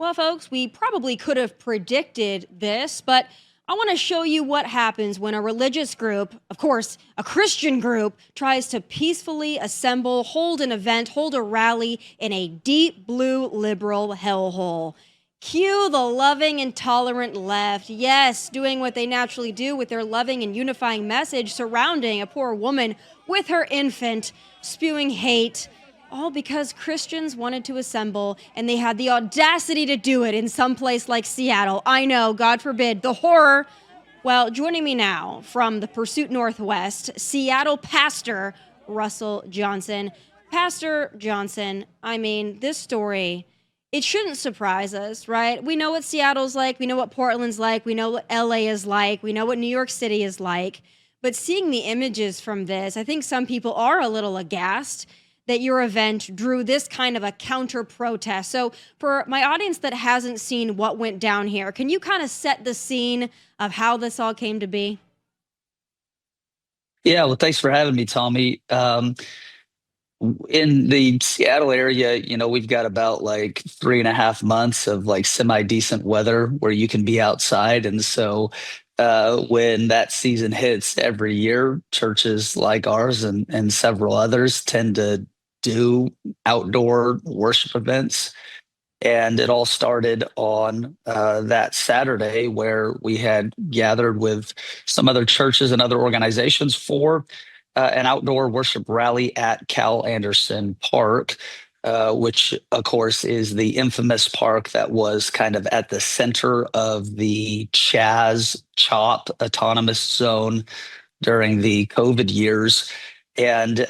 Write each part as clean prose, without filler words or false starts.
Well, folks, we probably could have predicted this, but I want to show you what happens when a religious group, of course, a Christian group, tries to peacefully assemble, hold an event, hold a rally in a deep blue liberal hellhole. Cue the loving and tolerant left. Yes, doing what they naturally do with their loving and unifying message surrounding a poor woman with her infant, spewing hate, all because Christians wanted to assemble and they had the audacity to do it in some place like Seattle. I know, God forbid, the horror. Well, joining me now from the Pursuit Northwest, Seattle pastor Russell Johnson. Pastor Johnson, I mean, this story, it shouldn't surprise us, right? We know what Seattle's like. We know what Portland's like. We know what LA is like. We know what New York City is like. But seeing the images from this, I think some people are a little aghast that your event drew this kind of a counter protest. So for my audience that hasn't seen what went down here, can you kind of set the scene of how this all came to be? Yeah, well, thanks for having me, Tommy. In the Seattle area, we've got about like 3.5 months of like semi-decent weather where you can be outside. And so when that season hits every year, churches like ours and several others tend to do outdoor worship events. And it all started on that Saturday where we had gathered with some other churches and other organizations for an outdoor worship rally at Cal Anderson Park, which, of course, is the infamous park that was kind of at the center of the CHOP autonomous zone during the COVID years. And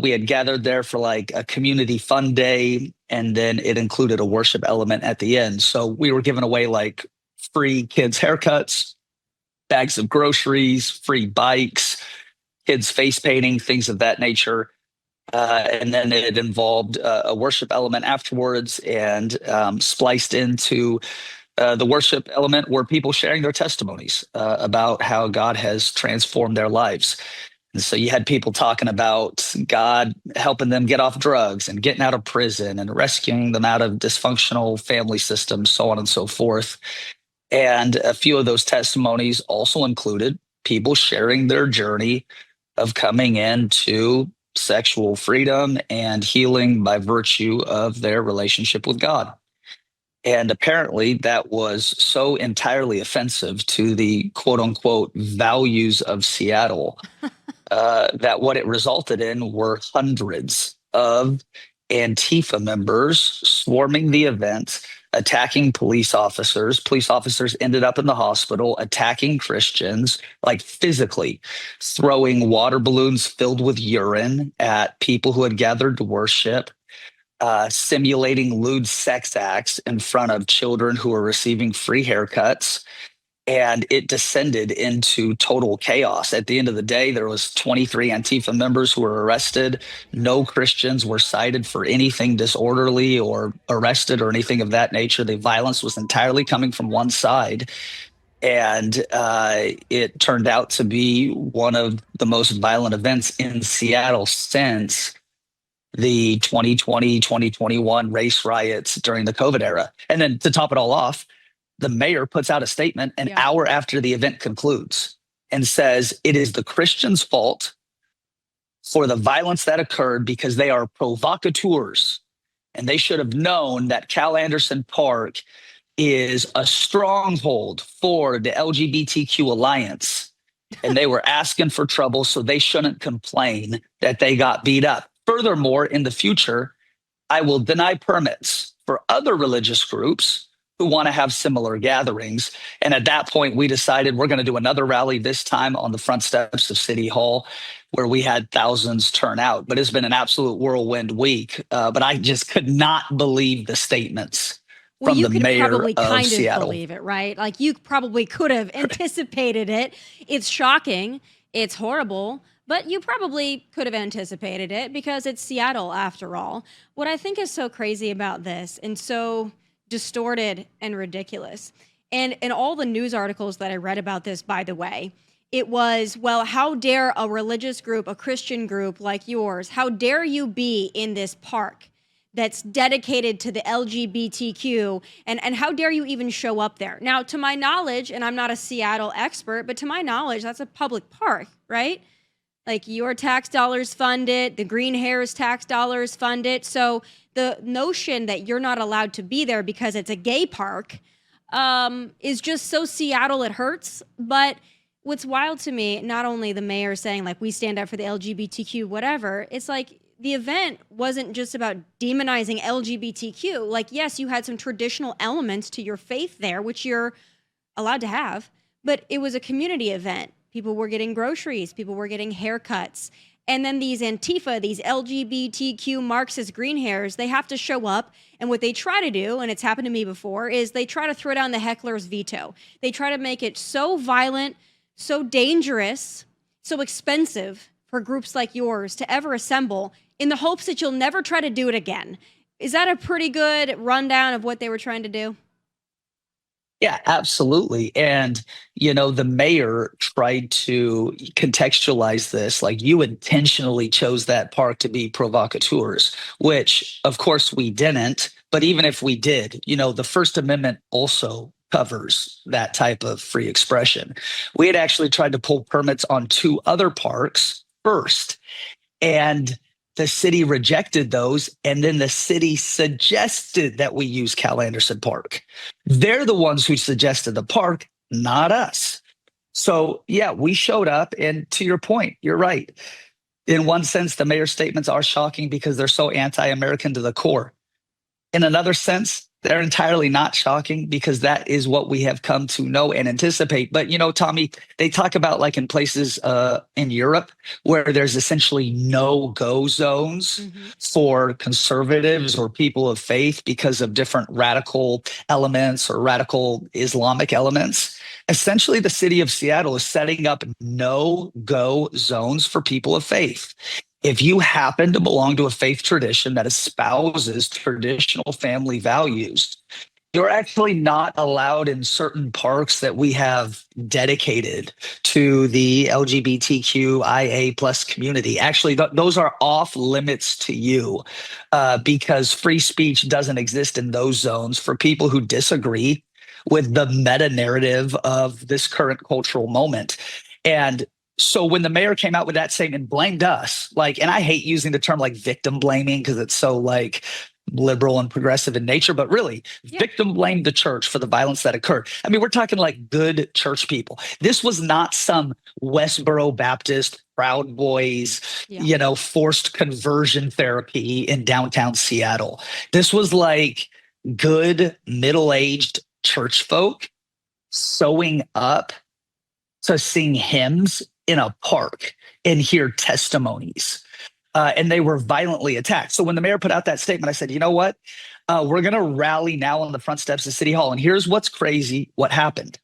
we had gathered there for like a community fun day, and then it included a worship element at the end. So we were giving away like free kids' haircuts, bags of groceries, free bikes, kids face painting, things of that nature. And then it involved a worship element afterwards, and spliced into the worship element were people sharing their testimonies about how God has transformed their lives. And so you had people talking about God helping them get off drugs and getting out of prison and rescuing them out of dysfunctional family systems, so on and so forth. And a few of those testimonies also included people sharing their journey of coming into sexual freedom and healing by virtue of their relationship with God. And apparently, that was so entirely offensive to the quote unquote values of Seattle that what it resulted in were hundreds of Antifa members swarming the event, attacking police officers. Police officers ended up in the hospital, attacking Christians, like physically throwing water balloons filled with urine at people who had gathered to worship, simulating lewd sex acts in front of children who were receiving free haircuts. And it descended into total chaos. At the end of the day, there was 23 Antifa members who were arrested. No Christians were cited for anything disorderly or arrested or anything of that nature. The violence was entirely coming from one side. And it turned out to be one of the most violent events in Seattle since the 2020, 2021 race riots during the COVID era. And then to top it all off, the mayor puts out a statement an hour after the event concludes and says it is the Christians' fault for the violence that occurred because they are provocateurs. And they should have known that Cal Anderson Park is a stronghold for the LGBTQ alliance. And they were asking for trouble, so they shouldn't complain that they got beat up. Furthermore, in the future, I will deny permits for other religious groups who want to have similar gatherings. And at that point, we decided we're going to do another rally, this time on the front steps of City Hall, where we had thousands turn out. But it's been an absolute whirlwind week. But I just could not believe the statements Well, from you the could mayor probably of kind of Seattle. believe it, right? Like you probably could have anticipated it. It's shocking. It's horrible. But you probably could have anticipated it because it's Seattle after all. What I think is so crazy about this and so distorted and ridiculous, and in all the news articles that I read about this, by the way, it was, well, how dare a religious group, a Christian group like yours, how dare you be in this park? that's dedicated to the LGBTQ, and how dare you even show up there? Now, to my knowledge, and I'm not a Seattle expert, but to my knowledge, that's a public park, right? Like your tax dollars fund it, the Green Hairs tax dollars fund it. So the notion that you're not allowed to be there because it's a gay park is just so Seattle it hurts. But what's wild to me, not only the mayor saying like we stand up for the LGBTQ, whatever, it's like the event wasn't just about demonizing LGBTQ. Like, yes, you had some traditional elements to your faith there, which you're allowed to have, but it was a community event. People were getting groceries, people were getting haircuts. And then these Antifa, these LGBTQ Marxist green hairs, they have to show up. And what they try to do, and it's happened to me before, is they try to throw down the heckler's veto. They try to make it so violent, so dangerous, so expensive for groups like yours to ever assemble in the hopes that you'll never try to do it again. Is that a pretty good rundown of what they were trying to do? Yeah, absolutely. And, the mayor tried to contextualize this like you intentionally chose that park to be provocateurs, which of course we didn't. But even if we did, the First Amendment also covers that type of free expression. We had actually tried to pull permits on two other parks first, and the city rejected those. And then the city suggested that we use Cal Anderson Park. They're the ones who suggested the park, not us. So, yeah, we showed up. And to your point, you're right. In one sense, the mayor's statements are shocking because they're so anti American to the core. In another sense, they're entirely not shocking because that is what we have come to know and anticipate. But, Tommy, they talk about like in places in Europe where there's essentially no go zones for conservatives or people of faith because of different radical elements or radical Islamic elements. Essentially, the city of Seattle is setting up no go zones for people of faith. If you happen to belong to a faith tradition that espouses traditional family values, you're actually not allowed in certain parks that we have dedicated to the LGBTQIA plus community. Actually, those are off limits to you because free speech doesn't exist in those zones for people who disagree with the meta narrative of this current cultural moment. And so when the mayor came out with that statement, blamed us, and I hate using the term like victim blaming because it's so like liberal and progressive in nature, but really victim blamed the church for the violence that occurred. I mean, we're talking like good church people. This was not some Westboro Baptist Proud Boys, forced conversion therapy in downtown Seattle. This was like good middle-aged church folk showing up to sing hymns in a park and hear testimonies. And they were violently attacked. So when the mayor put out that statement, I said, you know what? We're going to rally now on the front steps of City Hall. And here's what's crazy. What happened?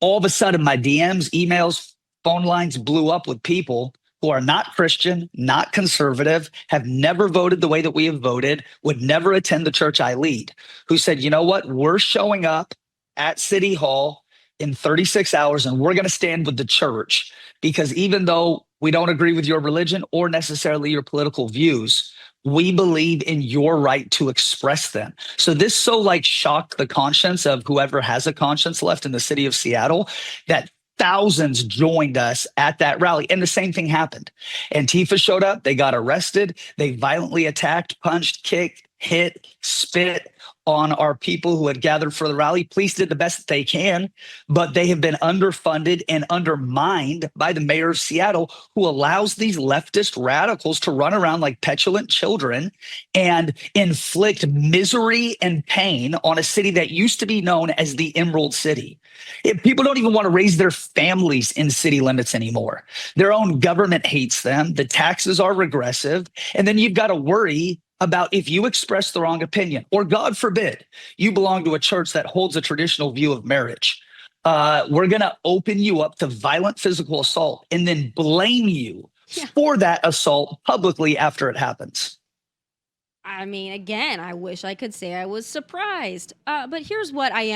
All of a sudden, my DMs, emails, phone lines blew up with people who are not Christian, not conservative, have never voted the way that we have voted, would never attend the church I lead, who said, you know what? We're showing up at City Hall in 36 hours, and we're going to stand with the church because even though we don't agree with your religion or necessarily your political views, we believe in your right to express them. So this shocked the conscience of whoever has a conscience left in the city of Seattle that thousands joined us at that rally. And the same thing happened. Antifa showed up. They got arrested. They violently attacked, punched, kicked, hit, spit on our people who had gathered for the rally. Police did the best that they can, but they have been underfunded and undermined by the mayor of Seattle, who allows these leftist radicals to run around like petulant children and inflict misery and pain on a city that used to be known as the Emerald City. People don't even want to raise their families in city limits anymore. Their own government hates them. The taxes are regressive. And then you've got to worry about if you express the wrong opinion, or God forbid, you belong to a church that holds a traditional view of marriage. We're going to open you up to violent physical assault and then blame you for that assault publicly after it happens. I mean, again, I wish I could say I was surprised. But here's what I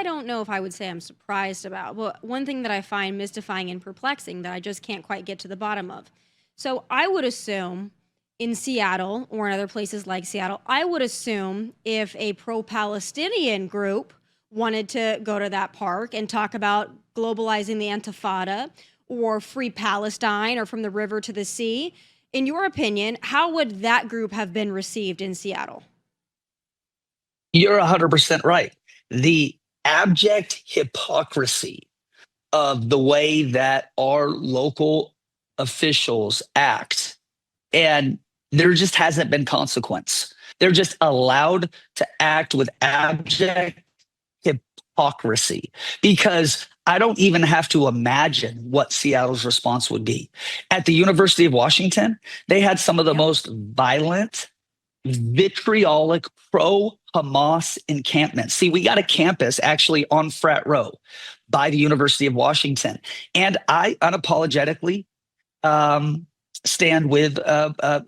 don't know if I would say I'm surprised about. But one thing that I find mystifying and perplexing that I just can't quite get to the bottom of. So I would assume in Seattle or in other places like Seattle, I would assume if a pro-Palestinian group wanted to go to that park and talk about globalizing the Antifada or free Palestine or from the river to the sea, in your opinion, how would that group have been received in Seattle? You're 100% right. The abject hypocrisy of the way that our local officials act, and there just hasn't been consequence. They're just allowed to act with abject hypocrisy because I don't even have to imagine what Seattle's response would be. At the University of Washington, they had some of the Yep. most violent, vitriolic pro Hamas encampments. See, we got a campus actually on Frat Row by the University of Washington. And I unapologetically um, stand with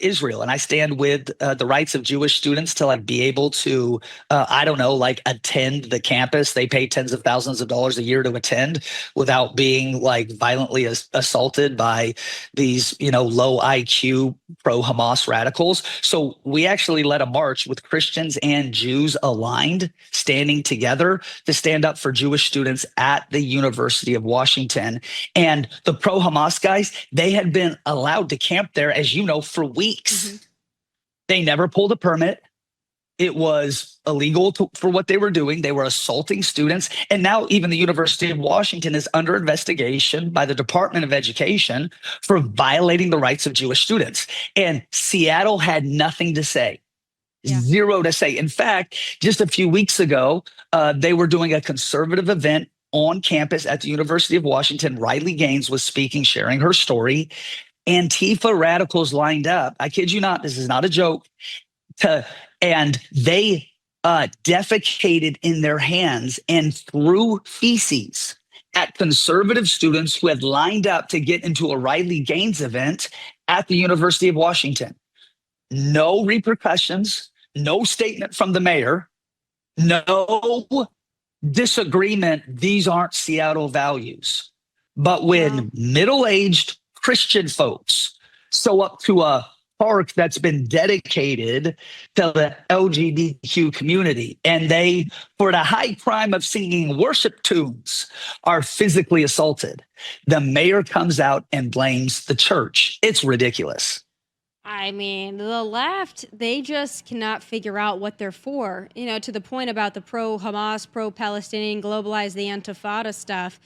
Israel, and I stand with the rights of Jewish students to like be able to, I don't know, like attend the campus. They pay tens of thousands of dollars a year to attend without being like violently assaulted by these, low IQ pro Hamas radicals. So we actually led a march with Christians and Jews aligned, standing together to stand up for Jewish students at the University of Washington. And the pro Hamas guys, they had been allowed to camp there, as you know, for weeks. Mm-hmm. They never pulled a permit. It was illegal for what they were doing. They were assaulting students. And now even the University of Washington is under investigation by the Department of Education for violating the rights of Jewish students. And Seattle had nothing to say. Yeah. Zero to say. In fact, just a few weeks ago, they were doing a conservative event on campus at the University of Washington. Riley Gaines was speaking, sharing her story. Antifa radicals lined up. I kid you not, this is not a joke. And they defecated in their hands and threw feces at conservative students who had lined up to get into a Riley Gaines event at the University of Washington. No repercussions, no statement from the mayor, no disagreement. These aren't Seattle values. But when middle-aged Christian folks show up to a park that's been dedicated to the LGBTQ community, and they, for the high crime of singing worship tunes, are physically assaulted, the mayor comes out and blames the church. It's ridiculous. I mean, the left, they just cannot figure out what they're for. To the point about the pro-Hamas, pro-Palestinian, globalize the Antifada stuff.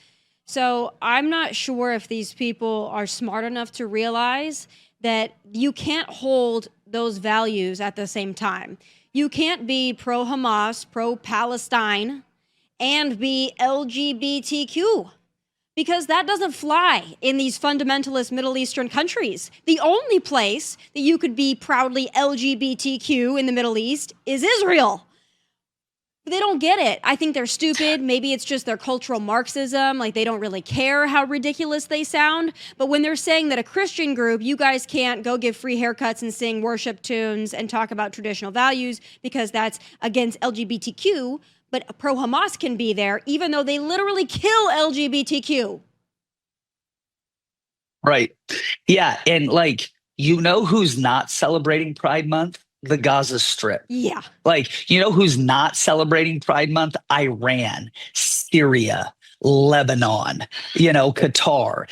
So I'm not sure if these people are smart enough to realize that you can't hold those values at the same time. You can't be pro-Hamas, pro-Palestine, and be LGBTQ, because that doesn't fly in these fundamentalist Middle Eastern countries. The only place that you could be proudly LGBTQ in the Middle East is Israel. They don't get it. I think they're stupid. Maybe it's just their cultural Marxism. Like, they don't really care how ridiculous they sound. But when they're saying that a Christian group, you guys can't go give free haircuts and sing worship tunes and talk about traditional values because that's against LGBTQ, but pro-Hamas can be there even though they literally kill LGBTQ. Right. Yeah. And like, who's not celebrating Pride Month? The Gaza Strip. Yeah. Like, who's not celebrating Pride Month? Iran, Syria, Lebanon, Qatar.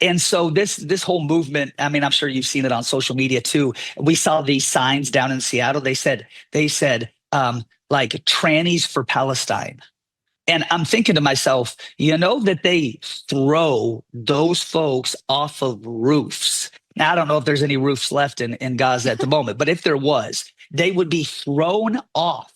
And so this whole movement, I mean, I'm sure you've seen it on social media too. We saw these signs down in Seattle. They said, like trannies for Palestine. And I'm thinking to myself, that they throw those folks off of roofs. Now, I don't know if there's any roofs left in Gaza at the moment, but if there was, they would be thrown off.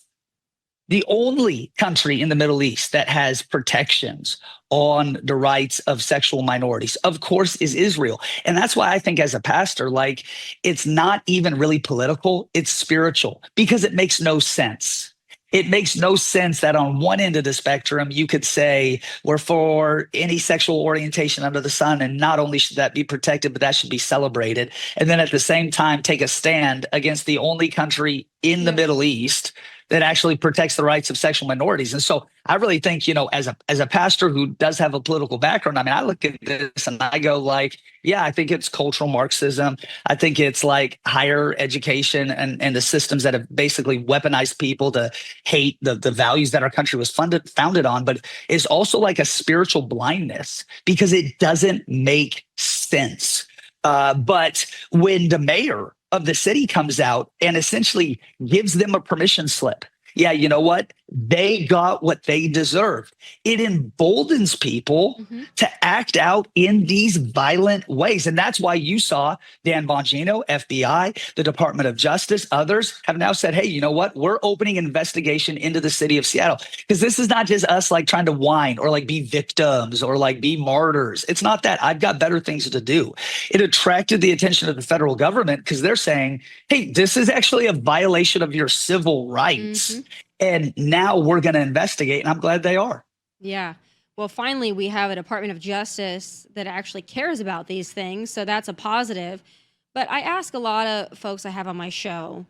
The only country in the Middle East that has protections on the rights of sexual minorities, of course, is Israel. And that's why I think as a pastor, like, it's not even really political, it's spiritual, because it makes no sense. It makes no sense that on one end of the spectrum, you could say we're for any sexual orientation under the sun, and not only should that be protected, but that should be celebrated. And then at the same time, take a stand against the only country in the Middle East that actually protects the rights of sexual minorities. And so I really think, as a pastor who does have a political background, I mean, I look at this and I go like, yeah, I think it's cultural Marxism. I think it's like higher education and the systems that have basically weaponized people to hate the values that our country was founded on. But it's also like a spiritual blindness because it doesn't make sense. But when the mayor of the city comes out and essentially gives them a permission slip, yeah, you know what? They got what they deserved. It emboldens people to act out in these violent ways. And that's why you saw Dan Bongino, FBI, the Department of Justice, others have now said, hey, you know what? We're opening an investigation into the city of Seattle. Because this is not just us like trying to whine or like be victims or like be martyrs. It's not that. I've got better things to do. It attracted the attention of the federal government because they're saying, hey, this is actually a violation of your civil rights. And now we're going to investigate, and I'm glad they are. Yeah. Well, finally, we have a Department of Justice that actually cares about these things, so that's a positive. But I ask a lot of folks I have on my show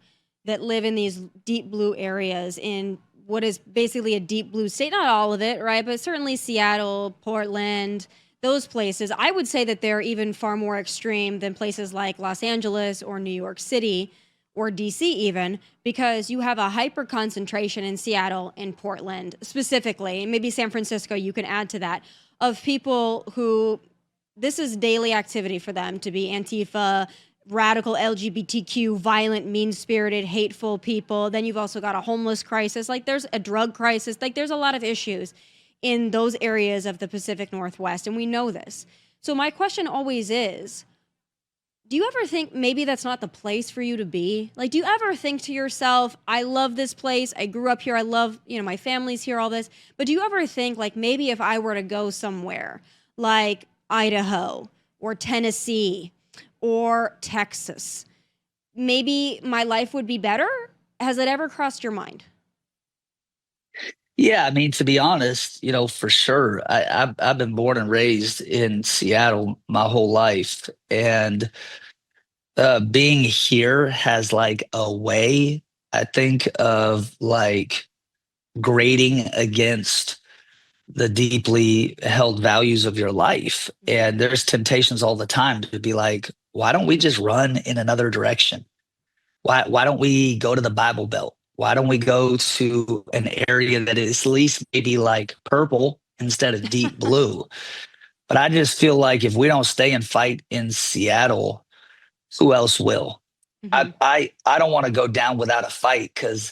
that live in these deep blue areas in what is basically a deep blue state, not all of it, right? But certainly Seattle, Portland, those places. I would say that they're even far more extreme than places like Los Angeles or New York City or DC even, because you have a hyper concentration in Seattle and Portland specifically, and maybe San Francisco, you can add to that, of people who this is daily activity for them to be Antifa, radical LGBTQ, violent, mean-spirited, hateful people. Then you've also got a homeless crisis. Like there's a drug crisis. Like there's a lot of issues in those areas of the Pacific Northwest, and we know this. So my question always is, do you ever think maybe that's not the place for you to be? Like, do you ever think to yourself, I love this place. I grew up here. I love, my family's here, all this. But do you ever think like maybe if I were to go somewhere like Idaho or Tennessee or Texas, maybe my life would be better? Has it ever crossed your mind? Yeah, I mean, to be honest, for sure. I've been born and raised in Seattle my whole life. And being here has like a way, I think, of like grading against the deeply held values of your life. And there's temptations all the time to be like, why don't we just run in another direction? Why don't we go to the Bible Belt? Why don't we go to an area that is at least maybe like purple instead of deep blue? But I just feel like if we don't stay and fight in Seattle, who else will? I don't want to go down without a fight because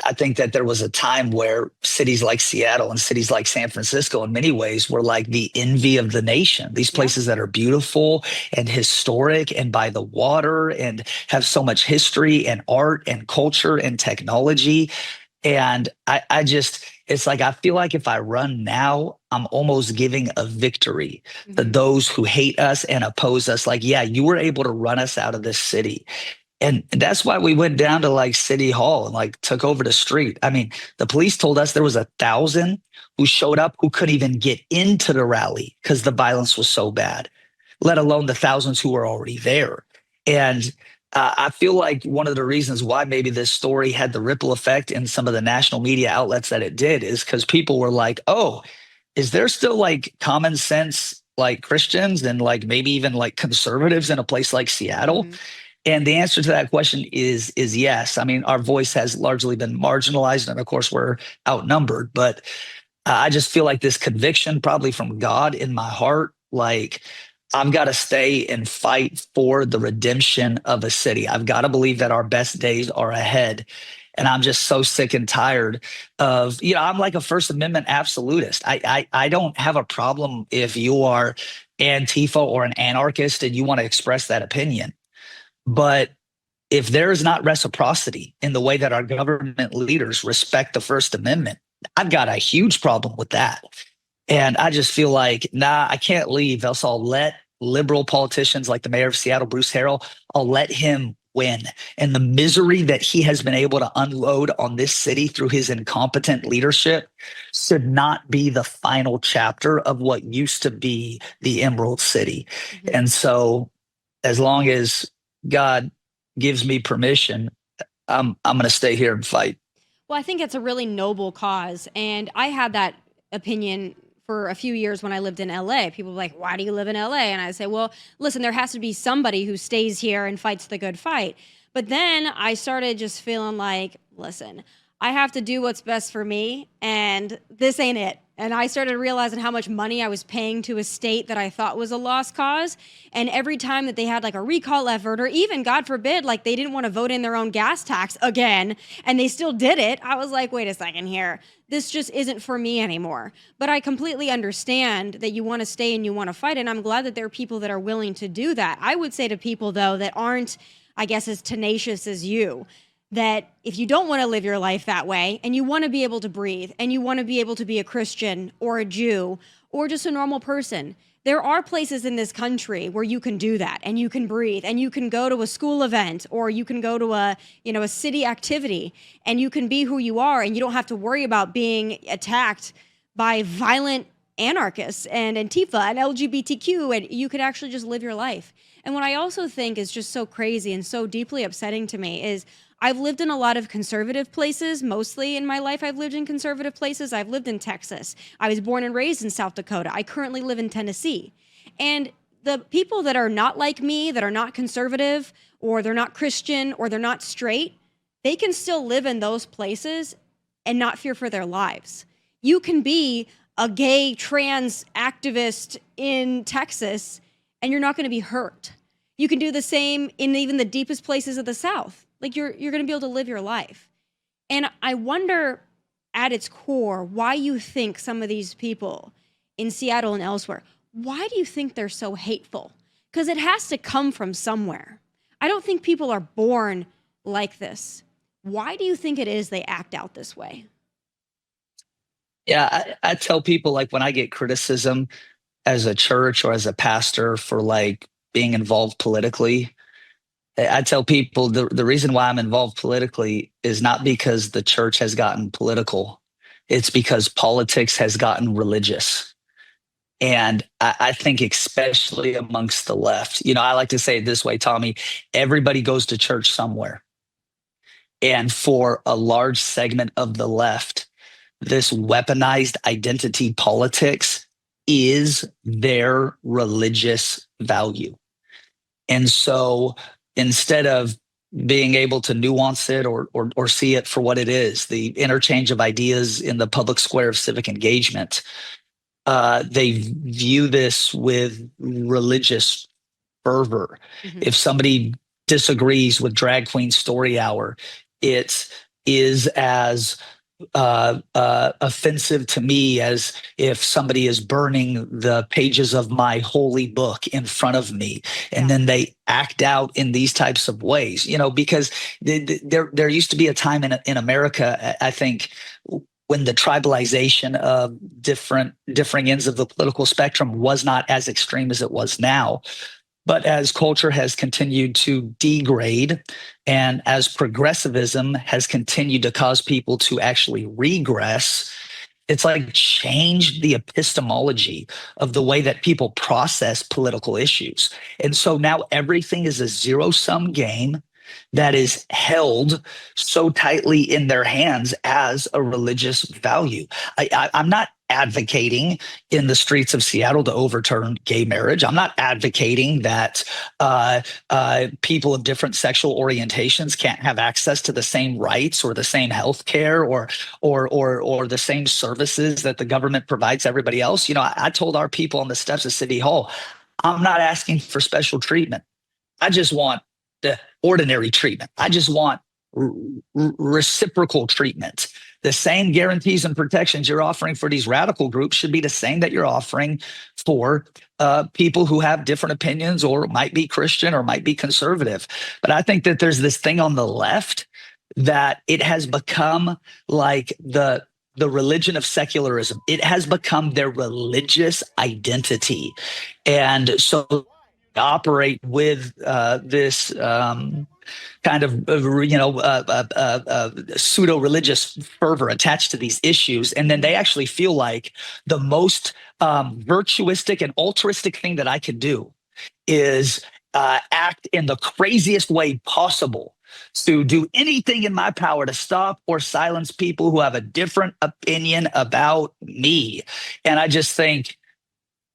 I think that there was a time where cities like Seattle and cities like San Francisco, in many ways, were like the envy of the nation. These places that are beautiful and historic and by the water and have so much history and art and culture and technology. And I just, it's like, I feel like if I run now, I'm almost giving a victory to those who hate us and oppose us. Like, yeah, you were able to run us out of this city. And that's why we went down to like City Hall and like took over the street. I mean, the police told us there was 1,000 who showed up who couldn't even get into the rally because the violence was so bad, let alone the thousands who were already there. And I feel like one of the reasons why maybe this story had the ripple effect in some of the national media outlets that it did is because people were like, oh, is there still like common sense, like Christians and like maybe even like conservatives in a place like Seattle? And the answer to that question is yes. I mean, our voice has largely been marginalized, and of course, we're outnumbered. But I just feel like this conviction, probably from God in my heart, like I've got to stay and fight for the redemption of a city. I've got to believe that our best days are ahead. And I'm just so sick and tired of, I'm like a First Amendment absolutist. I don't have a problem if you are Antifa or an anarchist and you want to express that opinion. But if there is not reciprocity in the way that our government leaders respect the First Amendment, I've got a huge problem with that. And I just feel like, nah, I can't leave, else I'll let liberal politicians like the mayor of Seattle, Bruce Harrell, I'll let him win. And the misery that he has been able to unload on this city through his incompetent leadership should not be the final chapter of what used to be the Emerald City. And so as long as God gives me permission, I'm going to stay here and fight. Well, I think it's a really noble cause. And I had that opinion for a few years when I lived in LA. People were like, why do you live in LA? And I say, well, listen, there has to be somebody who stays here and fights the good fight. But then I started just feeling like, listen, I have to do what's best for me, and this ain't it. And I started realizing how much money I was paying to a state that I thought was a lost cause. And every time that they had like a recall effort, or even, God forbid, like they didn't want to vote in their own gas tax again, and they still did it, I was like, wait a second here. This just isn't for me anymore. But I completely understand that you want to stay and you want to fight. And I'm glad that there are people that are willing to do that. I would say to people, though, that aren't, I guess, as tenacious as you, that if you don't want to live your life that way and you want to be able to breathe and you want to be able to be a Christian or a Jew or just a normal person, there are places in this country where you can do that and you can breathe and you can go to a school event or you can go to a city activity and you can be who you are and you don't have to worry about being attacked by violent anarchists and Antifa and LGBTQ, and you could actually just live your life. And what I also think is just so crazy and so deeply upsetting to me is I've lived in a lot of conservative places. Mostly in my life, I've lived in conservative places. I've lived in Texas. I was born and raised in South Dakota. I currently live in Tennessee. And the people that are not like me, that are not conservative, or they're not Christian, or they're not straight, they can still live in those places and not fear for their lives. You can be a gay trans activist in Texas and you're not going to be hurt. You can do the same in even the deepest places of the South. Like you're going to be able to live your life. And I wonder at its core why you think some of these people in Seattle and elsewhere, why do you think they're so hateful? Because it has to come from somewhere. I don't think people are born like this. Why do you think it is they act out this way? Yeah, I tell people, like, when I get criticism as a church or as a pastor for like being involved politically, I tell people the reason why I'm involved politically is not because the church has gotten political. It's because politics has gotten religious. And I think especially amongst the left, I like to say it this way, Tommy, everybody goes to church somewhere. And for a large segment of the left, this weaponized identity politics is their religious value. And so instead of being able to nuance it or see it for what it is, the interchange of ideas in the public square of civic engagement, they view this with religious fervor. Mm-hmm. If somebody disagrees with Drag Queen Story Hour, it is as offensive to me as if somebody is burning the pages of my holy book in front of me, and then they act out in these types of ways. Because there used to be a time in America, I think, when the tribalization of differing ends of the political spectrum was not as extreme as it was now. But as culture has continued to degrade and as progressivism has continued to cause people to actually regress, it's like changed the epistemology of the way that people process political issues. And so now everything is a zero-sum game that is held so tightly in their hands as a religious value. I'm not advocating in the streets of Seattle to overturn gay marriage. I'm not advocating that people of different sexual orientations can't have access to the same rights or the same health care or the same services that the government provides everybody else. I told our people on the steps of City Hall, I'm not asking for special treatment. I just want the ordinary treatment. I just want reciprocal treatment. The same guarantees and protections you're offering for these radical groups should be the same that you're offering for people who have different opinions or might be Christian or might be conservative. But I think that there's this thing on the left that it has become like the religion of secularism. It has become their religious identity. And so operate with this kind of pseudo-religious fervor attached to these issues, and then they actually feel like the most virtuistic and altruistic thing that I could do is act in the craziest way possible to do anything in my power to stop or silence people who have a different opinion about me. And I just think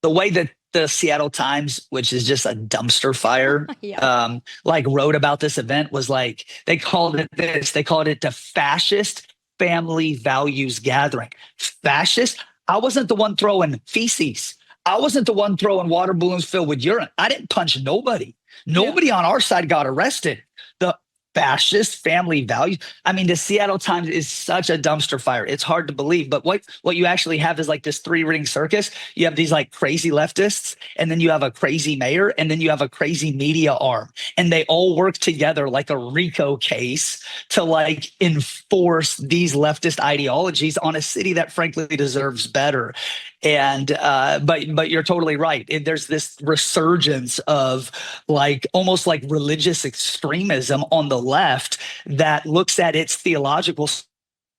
the way that the Seattle Times, which is just a dumpster fire, Yeah. like wrote about this event was like they called it this. They called it the fascist family values gathering. Fascist. I wasn't the one throwing feces. I wasn't the one throwing water balloons filled with urine. I didn't punch nobody. Yeah. Nobody on our side got arrested. The fascist family values. I mean, the Seattle Times is such a dumpster fire. It's hard to believe. But what you actually have is like this three-ring circus. You have these like crazy leftists, and then you have a crazy mayor, and then you have a crazy media arm. And they all work together like a RICO case to like enforce these leftist ideologies on a city that frankly deserves better. And but you're totally right. There's this resurgence of like almost like religious extremism on the left that looks at its theological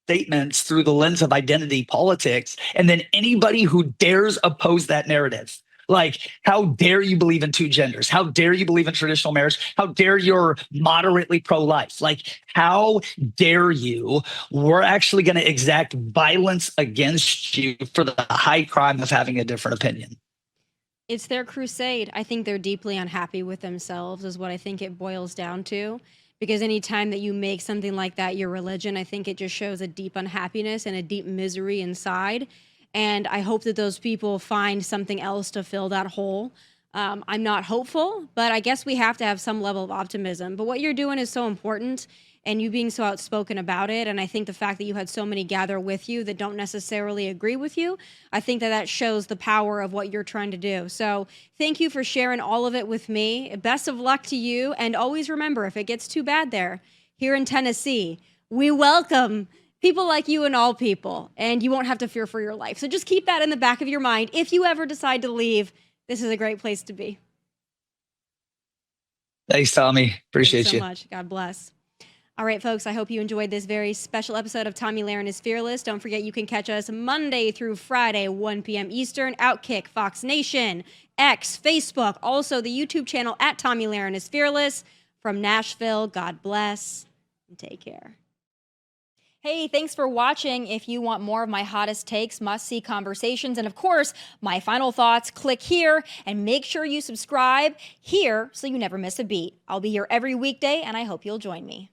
statements through the lens of identity politics. And then anybody who dares oppose that narrative, like, how dare you believe in two genders? How dare you believe in traditional marriage? How dare you're moderately pro-life? Like, how dare you? We're actually going to exact violence against you for the high crime of having a different opinion. It's their crusade. I think they're deeply unhappy with themselves, is what I think it boils down to. Because anytime that you make something like that your religion, I think it just shows a deep unhappiness and a deep misery inside. And I hope that those people find something else to fill that hole. I'm not hopeful, but I guess we have to have some level of optimism. But what you're doing is so important, and you being so outspoken about it. And I think the fact that you had so many gather with you that don't necessarily agree with you, I think that that shows the power of what you're trying to do. So thank you for sharing all of it with me. Best of luck to you. And always remember, if it gets too bad there, here in Tennessee, we welcome people like you and all people, and you won't have to fear for your life. So just keep that in the back of your mind. If you ever decide to leave, this is a great place to be. Thanks, Tommy. Appreciate Thanks so you. much. God bless. All right, folks, I hope you enjoyed this very special episode of Tomi Lahren is Fearless. Don't forget you can catch us Monday through Friday, 1 p.m. Eastern, Outkick, Fox Nation, X, Facebook, also the YouTube channel at Tomi Lahren is Fearless. From Nashville, God bless and take care. Hey, thanks for watching. If you want more of my hottest takes, must-see conversations, and of course, my final thoughts, click here and make sure you subscribe here so you never miss a beat. I'll be here every weekday, and I hope you'll join me.